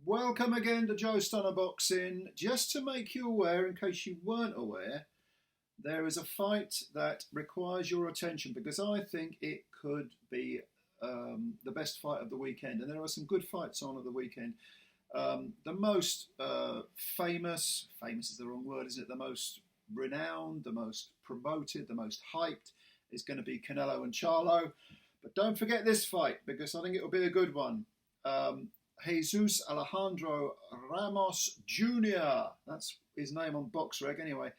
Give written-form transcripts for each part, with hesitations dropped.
Welcome again to Joe Stunner Boxing. Just to make you aware, in case you weren't aware, there is a fight that requires your attention because I think it could be the best fight of the weekend. And there are some good fights on at the weekend. The most famous is the wrong word, isn't it? The most renowned, the most promoted, the most hyped is going to be Canelo and Charlo. But don't forget this fight because I think it will be a good one. Jesus Alejandro Ramos Jr. That's his name on BoxRec anyway.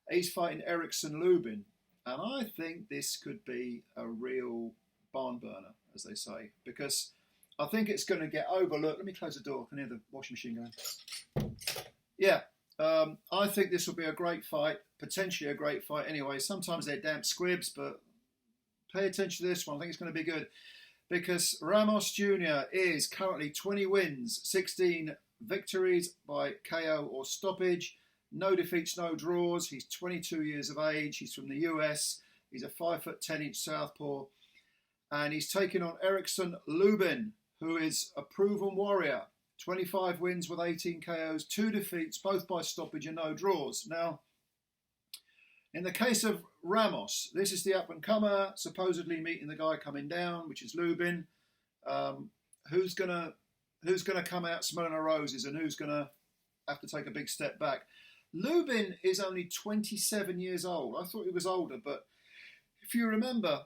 He's fighting Erickson Lubin. And I think this could be a real barn burner, as they say, because I think it's going to get overlooked. Let me close the door. I can hear the washing machine going. Yeah, I think this will be a great fight, potentially a great fight anyway. Sometimes they're damp squibs, but pay attention to this one. I think it's going to be good. Because Ramos Jr. is currently 20 wins, 16 victories by KO or stoppage, no defeats, no draws. He's 22 years of age. He's from the US. He's a 5'10" southpaw. And he's taking on Erickson Lubin, who is a proven warrior. 25 wins with 18 KOs, 2 defeats, both by stoppage and no draws. Now, in the case of Ramos, this is the up-and-comer, supposedly meeting the guy coming down, which is Lubin. Who's gonna come out smelling of roses, and who's gonna have to take a big step back? Lubin is only 27 years old. I thought he was older, but if you remember,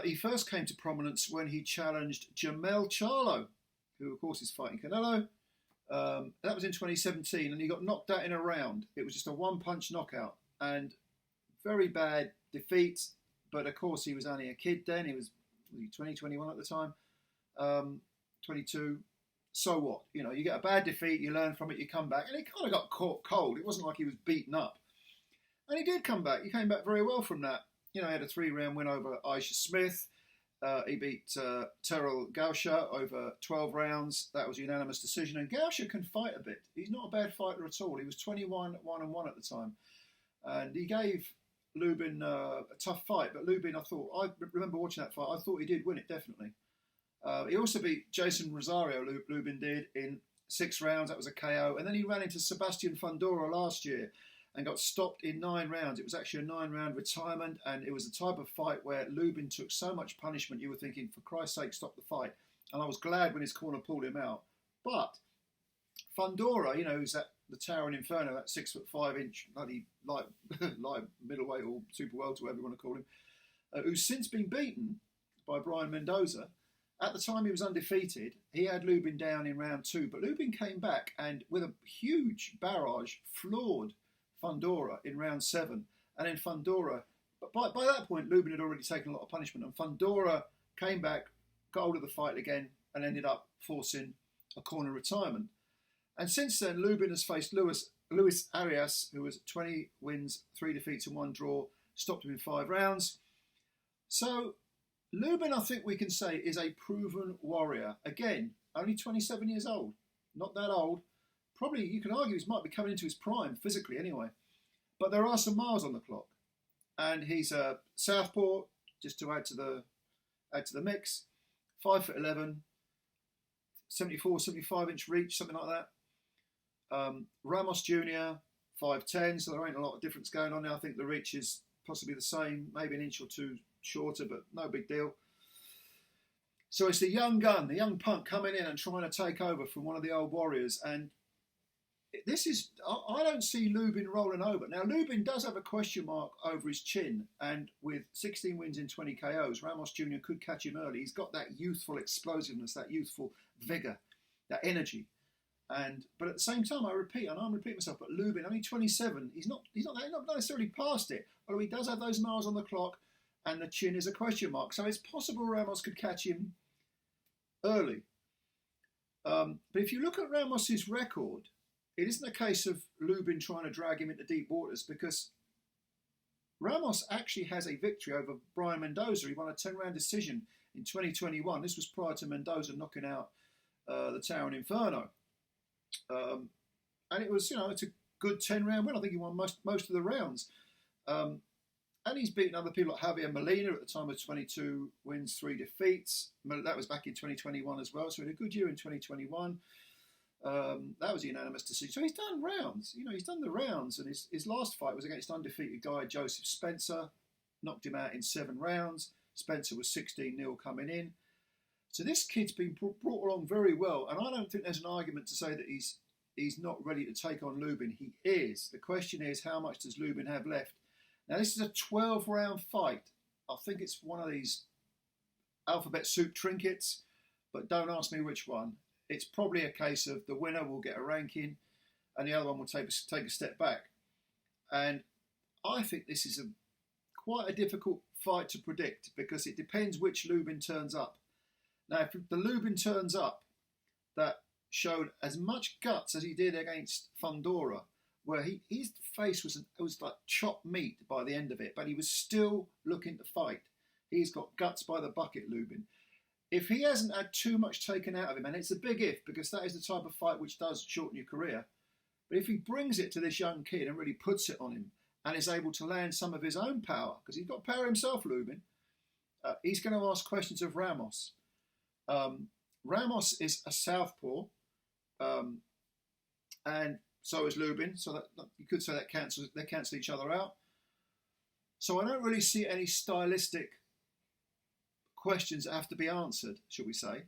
he first came to prominence when he challenged Charlo, who of course is fighting Canelo. That was in 2017, and he got knocked out in a round. It was just a one-punch knockout, and very bad defeat, but of course he was only a kid then. He was 20, 21 at the time, 22. So what? You know, you get a bad defeat, you learn from it, you come back. And he kind of got caught cold. It wasn't like he was beaten up. And he did come back. He came back very well from that. You know, he had a 3-round win over Aisha Smith. He beat Terrell Gausha over 12 rounds. That was a unanimous decision. And Gausha can fight a bit. He's not a bad fighter at all. He was 21-1-1 at the time. And he gave Lubin a tough fight, but Lubin, I remember watching that fight, I thought he did win it, definitely. He also beat Jason Rosario, Lubin did, in 6 rounds. That was a KO. And then he ran into Sebastian Fundora last year and got stopped in 9 rounds. It was actually a 9-round retirement, and it was the type of fight where Lubin took so much punishment, you were thinking, for Christ's sake, stop the fight. And I was glad when his corner pulled him out. But Fundora, you know, who's the towering inferno, that 6'5" bloody light middleweight or super welter, whatever you want to call him, who's since been beaten by Brian Mendoza. At the time he was undefeated. He had Lubin down in round 2, but Lubin came back and with a huge barrage floored Fundora in round 7. And then Fundora, but by that point Lubin had already taken a lot of punishment, and Fundora came back, got hold of the fight again, and ended up forcing a corner retirement. And since then, Lubin has faced Luis Arias, who was 20 wins, 3 defeats and 1 draw, stopped him in 5 rounds. So Lubin, I think we can say, is a proven warrior. Again, only 27 years old, not that old. Probably, you can argue, he might be coming into his prime, physically anyway. But there are some miles on the clock. And he's a southpaw, just to add to the mix, 5'11", 74, 75-inch reach, something like that. Ramos Jr., 5'10", so there ain't a lot of difference going on there. I think the reach is possibly the same, maybe an inch or 2 shorter, but no big deal. So it's the young gun, the young punk coming in and trying to take over from one of the old warriors. And this is, I don't see Lubin rolling over. Now, Lubin does have a question mark over his chin, and with 16 wins in 20 KOs, Ramos Jr. could catch him early. He's got that youthful explosiveness, that youthful vigour, that energy. But at the same time, I'm repeating myself, but Lubin, only 27, he's not necessarily past it, although he does have those miles on the clock, and the chin is a question mark. So it's possible Ramos could catch him early. But if you look at Ramos's record, it isn't a case of Lubin trying to drag him into deep waters, because Ramos actually has a victory over Brian Mendoza. He won a 10-round decision in 2021. This was prior to Mendoza knocking out the Towering Inferno. And it was, it's a good 10-round win. I think he won most of the rounds. And he's beaten other people like Javier Molina at the time of 22 wins, 3 defeats. That was back in 2021 as well. So he had a good year in 2021. That was a unanimous decision. So he's done rounds. You know, he's done the rounds, and his last fight was against undefeated guy Joseph Spencer. Knocked him out in 7 rounds. Spencer was 16-0 coming in. So this kid's been brought along very well, and I don't think there's an argument to say that he's not ready to take on Lubin. He is. The question is, how much does Lubin have left? Now, this is a 12-round fight. I think it's one of these alphabet soup trinkets, but don't ask me which one. It's probably a case of the winner will get a ranking and the other one will take a step back. And I think this is quite a difficult fight to predict because it depends which Lubin turns up. Now, if the Lubin turns up that showed as much guts as he did against Fundora, where his face was like chopped meat by the end of it, but he was still looking to fight. He's got guts by the bucket, Lubin. If he hasn't had too much taken out of him, and it's a big if, because that is the type of fight which does shorten your career, but if he brings it to this young kid and really puts it on him and is able to land some of his own power, because he's got power himself, Lubin, he's going to ask questions of Ramos. Ramos is a southpaw, and so is Lubin, so that you could say they cancel each other out. So I don't really see any stylistic questions that have to be answered, shall we say.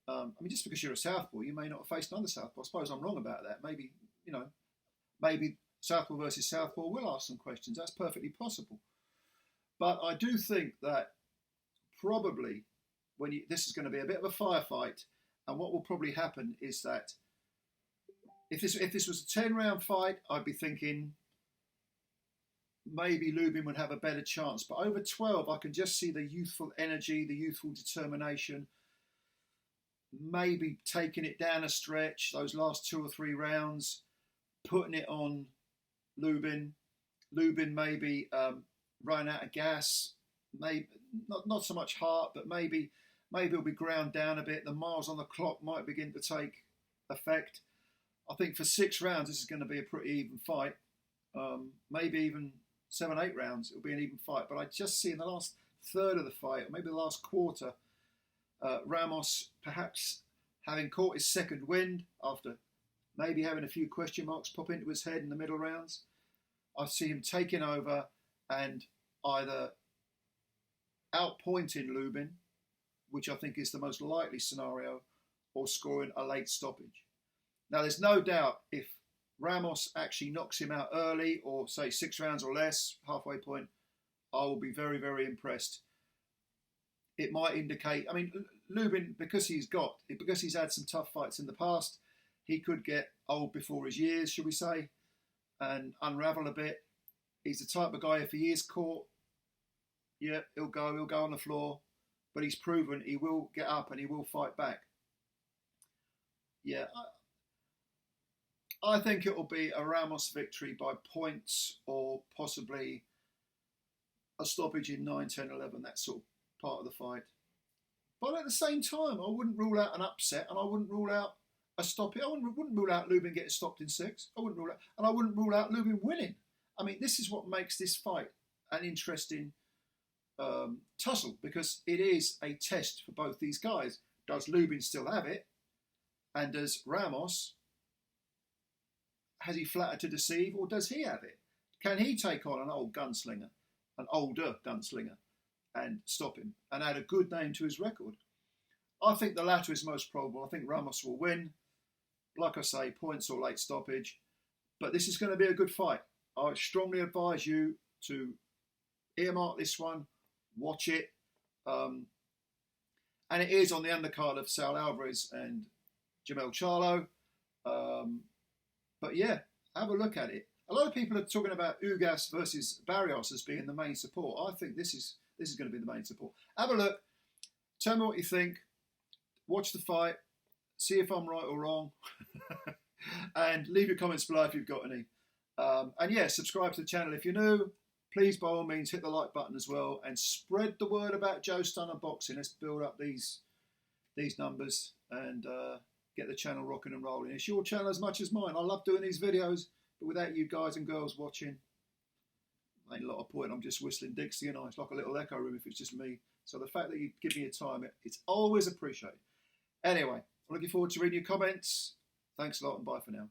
I mean, just because you're a southpaw, you may not have faced another southpaw. I suppose I'm wrong about that. Maybe southpaw versus southpaw will ask some questions. That's perfectly possible. But I do think that probably this is going to be a bit of a firefight, and what will probably happen is that if this was a 10-round fight, I'd be thinking maybe Lubin would have a better chance. But over 12, I can just see the youthful energy, the youthful determination, maybe taking it down a stretch, those last 2 or 3 rounds, putting it on Lubin. Lubin maybe running out of gas, maybe not so much heart, but maybe he'll be ground down a bit. The miles on the clock might begin to take effect. I think for 6 rounds, this is going to be a pretty even fight. Maybe even 7, 8 rounds, it'll be an even fight. But I just see in the last third of the fight, or maybe the last quarter, Ramos perhaps having caught his second wind after maybe having a few question marks pop into his head in the middle rounds. I see him taking over and either outpointing Lubin, which I think is the most likely scenario, or scoring a late stoppage. Now, there's no doubt if Ramos actually knocks him out early, or say 6 rounds or less, halfway point, I will be very, very impressed. It might indicate, I mean, Lubin, because he's had some tough fights in the past, he could get old before his years, shall we say, and unravel a bit. He's the type of guy, if he is caught, yeah, he'll go on the floor, but he's proven he will get up and he will fight back. Yeah, I think it will be a Ramos victory by points, or possibly a stoppage in 9, 10, 11, that sort of part of the fight. But at the same time, I wouldn't rule out an upset, and I wouldn't rule out a stoppage. I wouldn't rule out Lubin getting stopped in 6. I wouldn't rule out Lubin winning. I mean, this is what makes this fight an interesting tussle, because it is a test for both these guys. Does Lubin still have it? And does Ramos, has he flattered to deceive, or does he have it? Can he take on an older gunslinger, and stop him and add a good name to his record? I think the latter is most probable. I think Ramos will win. Like I say, points or late stoppage. But this is going to be a good fight. I strongly advise you to earmark this one, watch it. And it is on the undercard of Saul Alvarez and Jamel Charlo. But yeah, have a look at it. A lot of people are talking about Ugas versus Barrios as being the main support. I think this is going to be the main support. Have a look. Tell me what you think. Watch the fight. See if I'm right or wrong. And leave your comments below if you've got any. And yeah, subscribe to the channel if you're new. Please, by all means, hit the like button as well. And spread the word about Joe Stunner Boxing. Let's build up these numbers and get the channel rocking and rolling. It's your channel as much as mine. I love doing these videos, but without you guys and girls watching, ain't a lot of point. I'm just whistling Dixie, and it's like a little echo room if it's just me. So the fact that you give me your time, it's always appreciated. Anyway, I'm looking forward to reading your comments. Thanks a lot and bye for now.